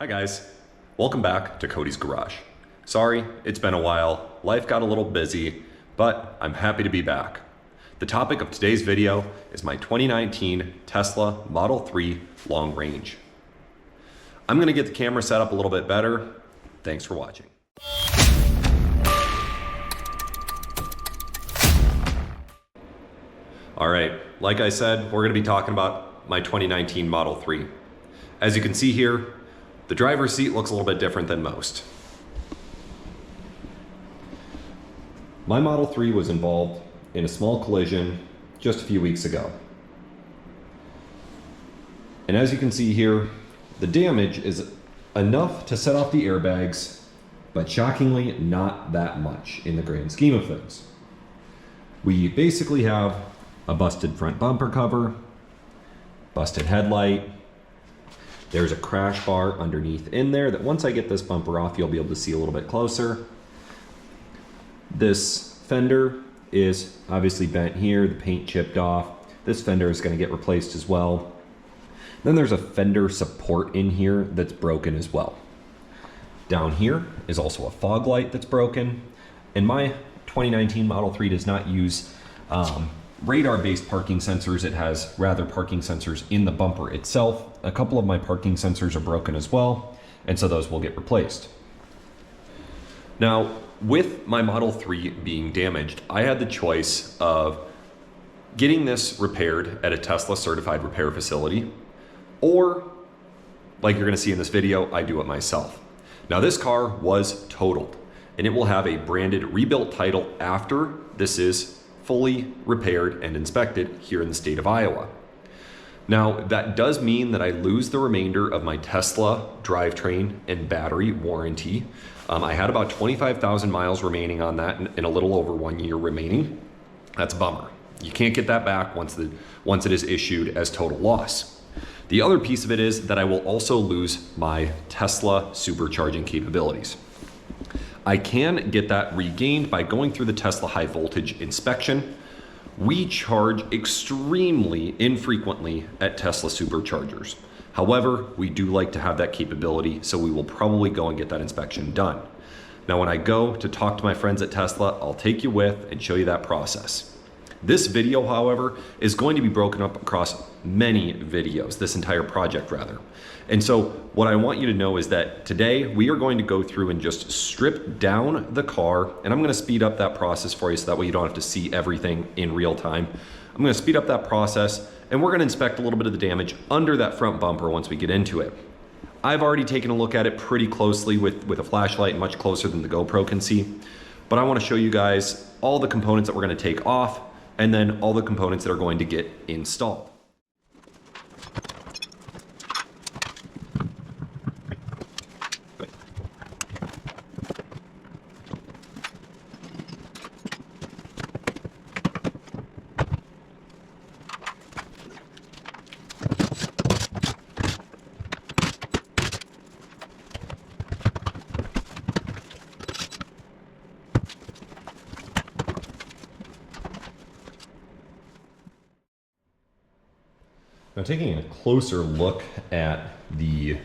Hi guys, welcome back to Cody's Garage. Sorry, it's been a while, life got a little busy, but I'm happy to be back. The topic of today's video is my 2019 Tesla Model 3 Long Range. I'm gonna get the camera set up a little bit better. Thanks for watching. All right, like I said, we're gonna be talking about my 2019 Model 3. As you can see here, the driver's seat looks a little bit different than most. My Model 3 was involved in a small collision just a few weeks ago. And as you can see here, the damage is enough to set off the airbags, but shockingly not that much in the grand scheme of things. We basically have a busted front bumper cover, busted headlight. There's a crash bar underneath in there that once I get this bumper off, you'll be able to see a little bit closer. This fender is obviously bent here, the paint chipped off. This fender is going to get replaced as well. Then there's a fender support in here that's broken as well. Down here is also a fog light that's broken. And my 2019 Model 3 does not use radar-based parking sensors. It has rather parking sensors in the bumper itself. A couple of my parking sensors are broken as well, and so those will get replaced. Now, with my Model 3 being damaged, I had the choice of getting this repaired at a Tesla certified repair facility, or like you're gonna see in this video, I do it myself. Now this car was totaled, and it will have a branded rebuilt title after this is fully repaired and inspected here in the state of Iowa. Now, that does mean that I lose the remainder of my Tesla drivetrain and battery warranty. I had about 25,000 miles remaining on that and a little over 1 year remaining. That's a bummer. You can't get that back once it is issued as total loss. The other piece of it is that I will also lose my Tesla supercharging capabilities. I can get that regained by going through the Tesla high voltage inspection. We charge extremely infrequently at Tesla superchargers. However, we do like to have that capability, so we will probably go and get that inspection done. Now, when I go to talk to my friends at Tesla, I'll take you with and show you that process. This video, however, is going to be broken up across many videos, this entire project rather. And so what I want you to know is that today we are going to go through and just strip down the car, and I'm gonna speed up that process for you so that way you don't have to see everything in real time. I'm gonna speed up that process, and we're gonna inspect a little bit of the damage under that front bumper once we get into it. I've already taken a look at it pretty closely with a flashlight, much closer than the GoPro can see. But I wanna show you guys all the components that we're gonna take off, and then all the components that are going to get installed. Now, taking a closer look at the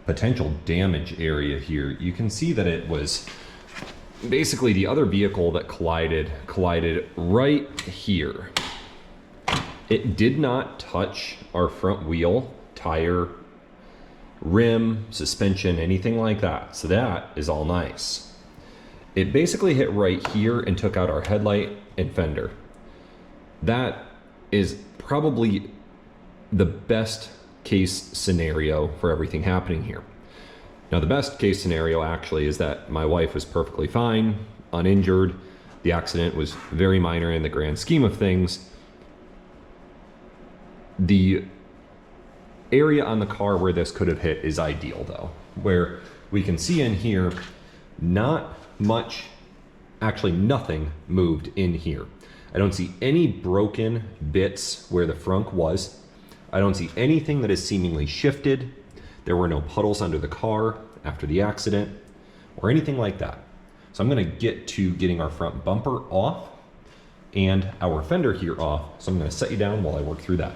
potential damage area here, you can see that it was basically the other vehicle that collided right here. It did not touch our front wheel, tire, rim, suspension, anything like that. So that is all nice. It basically hit right here and took out our headlight and fender. That is probably the best case scenario for everything happening here. Now, the best case scenario actually is that my wife was perfectly fine, uninjured. The accident was very minor in the grand scheme of things. The area on the car where this could have hit is ideal though, where we can see in here, not much, actually nothing moved in here. I don't see any broken bits where the frunk was. I don't see anything that is seemingly shifted. There were no puddles under the car after the accident or anything like that. So I'm gonna get to getting our front bumper off and our fender here off. So I'm gonna set you down while I work through that.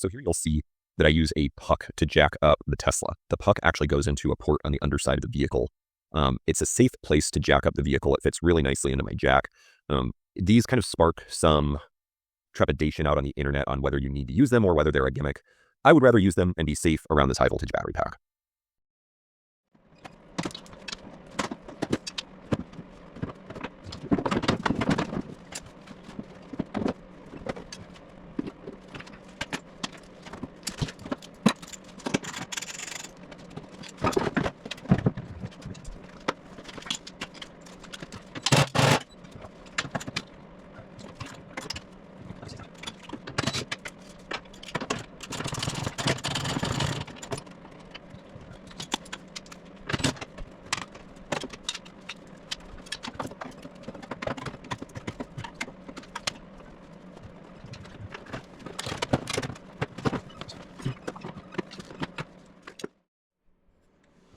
So here you'll see that I use a puck to jack up the Tesla. The puck actually goes into a port on the underside of the vehicle. It's a safe place to jack up the vehicle. It fits really nicely into my jack. These kind of spark some trepidation out on the internet on whether you need to use them or whether they're a gimmick. I would rather use them and be safe around this high voltage battery pack.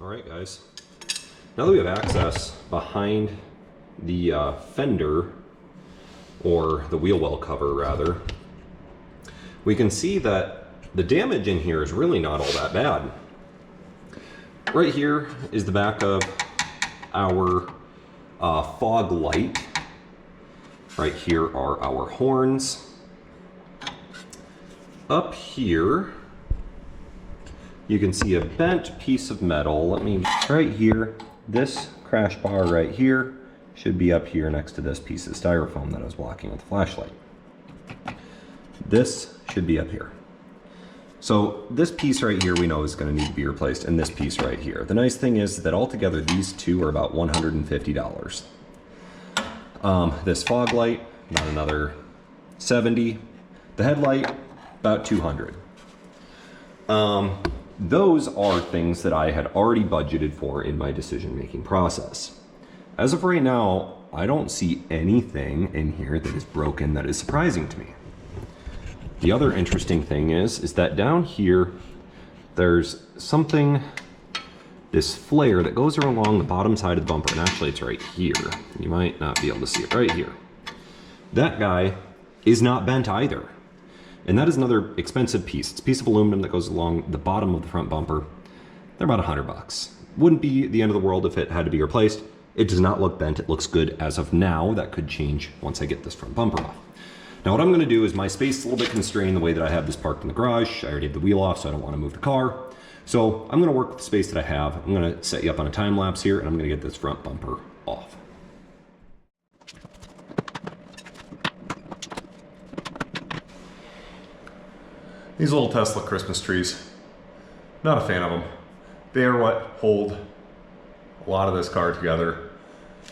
Alright guys, now that we have access behind the fender, or the wheel well cover rather, we can see that the damage in here is really not all that bad. Right here is the back of our fog light. Right here are our horns. Up here you can see a bent piece of metal. Right here, this crash bar right here should be up here next to this piece of styrofoam that I was blocking with the flashlight. This should be up here. So this piece right here we know is going to need to be replaced, and this piece right here. The nice thing is that altogether these two are about $150. This fog light, about another $70. The headlight, about $200. Those are things that I had already budgeted for in my decision-making process. As of right now, I don't see anything in here that is broken that is surprising to me. The other interesting thing is that down here, there's something, this flare that goes along the bottom side of the bumper, and actually it's right here. You might not be able to see it right here. That guy is not bent either. And that is another expensive piece. It's a piece of aluminum that goes along the bottom of the front bumper. They're about $100. Wouldn't be the end of the world if it had to be replaced. It does not look bent. It looks good as of now. That could change once I get this front bumper off. Now what I'm going to do is, my space is a little bit constrained the way that I have this parked in the garage. I already have the wheel off, so I don't want to move the car. So I'm going to work with the space that I have. I'm going to set you up on a time lapse here, and I'm going to get this front bumper off. These little Tesla Christmas trees, not a fan of them. They are what hold a lot of this car together.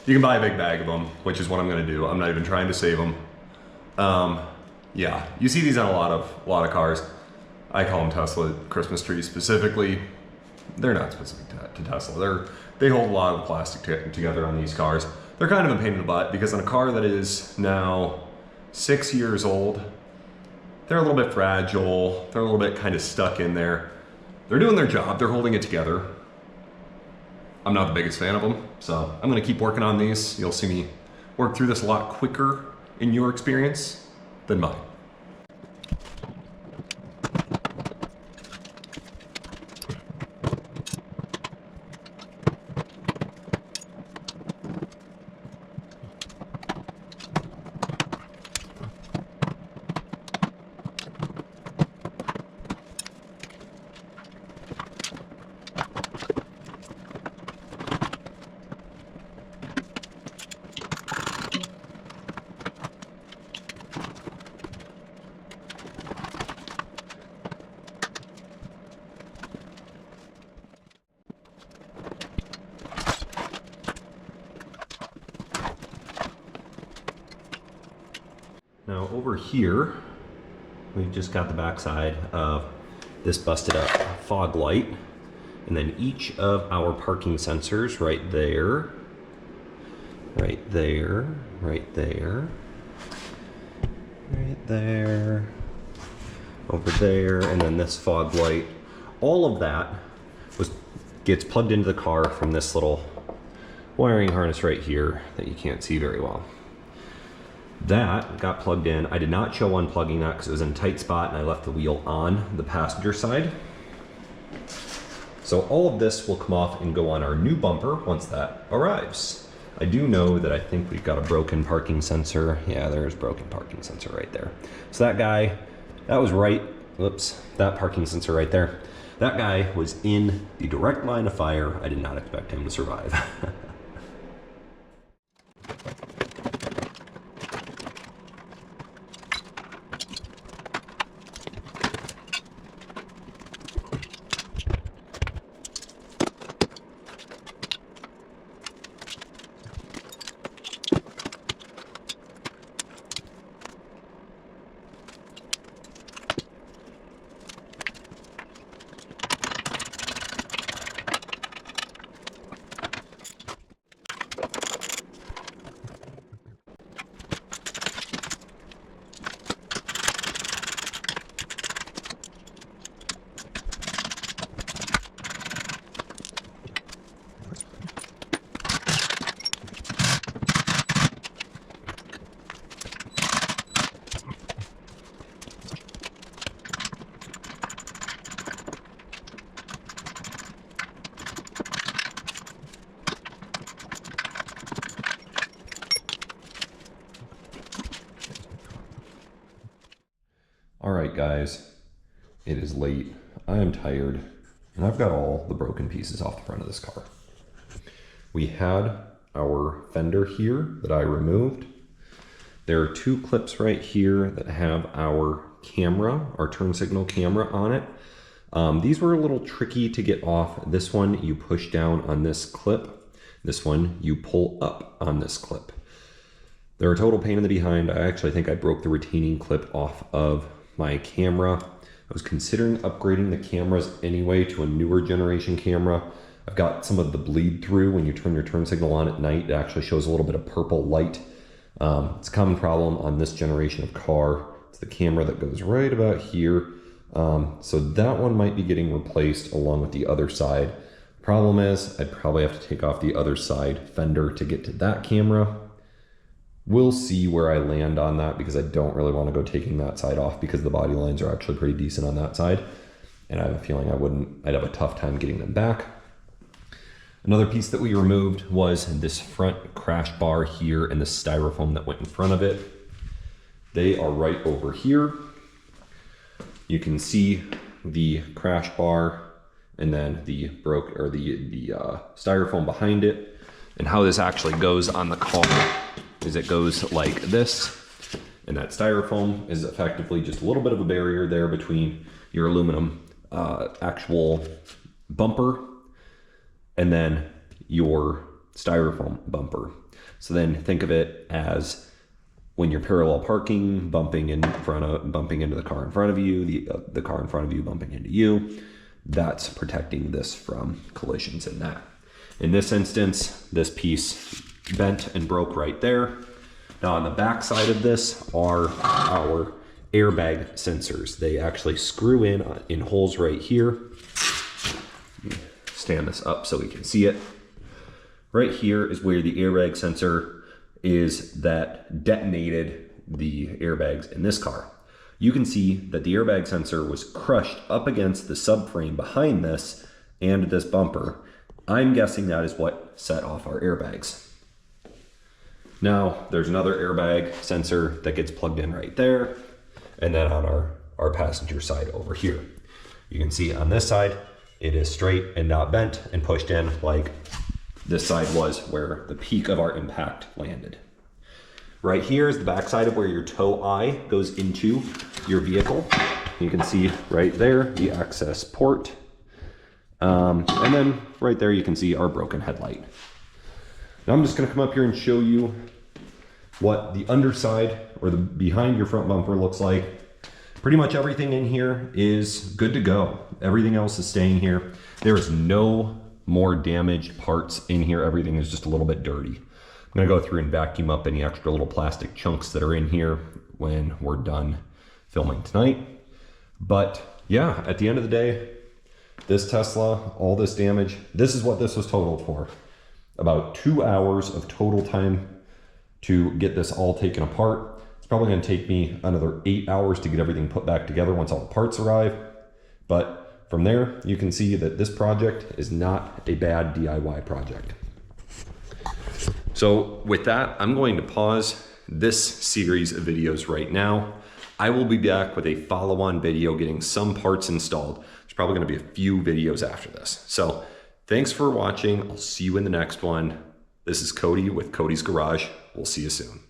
You can buy a big bag of them, which is what I'm going to do. I'm not even trying to save them. Yeah, you see these on a lot of cars. I call them Tesla Christmas trees specifically. They're not specific to Tesla. They hold a lot of the plastic together on these cars. They're kind of a pain in the butt because on a car that is now 6 years old, they're a little bit fragile. They're a little bit kind of stuck in there. They're doing their job. They're holding it together. I'm not the biggest fan of them, so I'm going to keep working on these. You'll see me work through this a lot quicker in your experience than mine. Now over here, we've just got the backside of this busted up fog light, and then each of our parking sensors right there, right there, right there, right there, over there, and then this fog light. All of that gets plugged into the car from this little wiring harness right here that you can't see very well. That got plugged in. I did not show unplugging that because it was in a tight spot and I left the wheel on the passenger side. So all of this will come off and go on our new bumper once that arrives. I do know that I think we've got a broken parking sensor. Yeah, there's broken parking sensor right there. So that guy, that was right, whoops, that parking sensor right there. That guy was in the direct line of fire. I did not expect him to survive. All right, guys, it is late. I am tired, and I've got all the broken pieces off the front of this car. We had our fender here that I removed. There are two clips right here that have our camera, our turn signal camera on it. These were a little tricky to get off. This one, you push down on this clip. This one, you pull up on this clip. They're a total pain in the behind. I actually think I broke the retaining clip off of my camera. I was considering upgrading the cameras anyway to a newer generation camera. I've got some of the bleed through when you turn your turn signal on at night. It actually shows a little bit of purple light. It's a common problem on this generation of car. It's the camera that goes right about here. So that one might be getting replaced along with the other side. Problem is, I'd probably have to take off the other side fender to get to that camera. We'll see where I land on that because I don't really want to go taking that side off because the body lines are actually pretty decent on that side. And I have a feeling I'd have a tough time getting them back. Another piece that we removed was this front crash bar here and the styrofoam that went in front of it. They are right over here. You can see the crash bar and then the styrofoam behind it. And how this actually goes on the car is it goes like this, and that styrofoam is effectively just a little bit of a barrier there between your aluminum actual bumper and then your styrofoam bumper. So then think of it as when you're parallel parking, bumping into the car in front of you, the car in front of you bumping into you. That's protecting this from collisions in that. In this instance, this piece bent and broke right there. Now on the back side of this are our airbag sensors. They actually screw in holes right here. Stand this up so we can see it. Right here is where the airbag sensor is that detonated the airbags in this car. You can see that the airbag sensor was crushed up against the subframe behind this and this bumper. I'm guessing that is what set off our airbags. Now, there's another airbag sensor that gets plugged in right there, and then on our passenger side over here. You can see on this side, it is straight and not bent and pushed in like this side was where the peak of our impact landed. Right here is the back side of where your tow eye goes into your vehicle. You can see right there, the access port. And then right there, you can see our broken headlight. Now I'm just gonna come up here and show you what the underside or the behind your front bumper looks like. Pretty much everything in here is good to go. Everything else is staying here. There is no more damaged parts in here. Everything is just a little bit dirty. I'm gonna go through and vacuum up any extra little plastic chunks that are in here when we're done filming tonight. But yeah, at the end of the day, this Tesla, all this damage, this is what this was totaled for. About 2 hours of total time to get this all taken apart. It's probably going to take me another 8 hours to get everything put back together once all the parts arrive. But from there, you can see that this project is not a bad DIY project. So with that, I'm going to pause this series of videos right now. I will be back with a follow-on video getting some parts installed. There's probably going to be a few videos after this. So thanks for watching. I'll see you in the next one. This is Cody with Cody's Garage. We'll see you soon.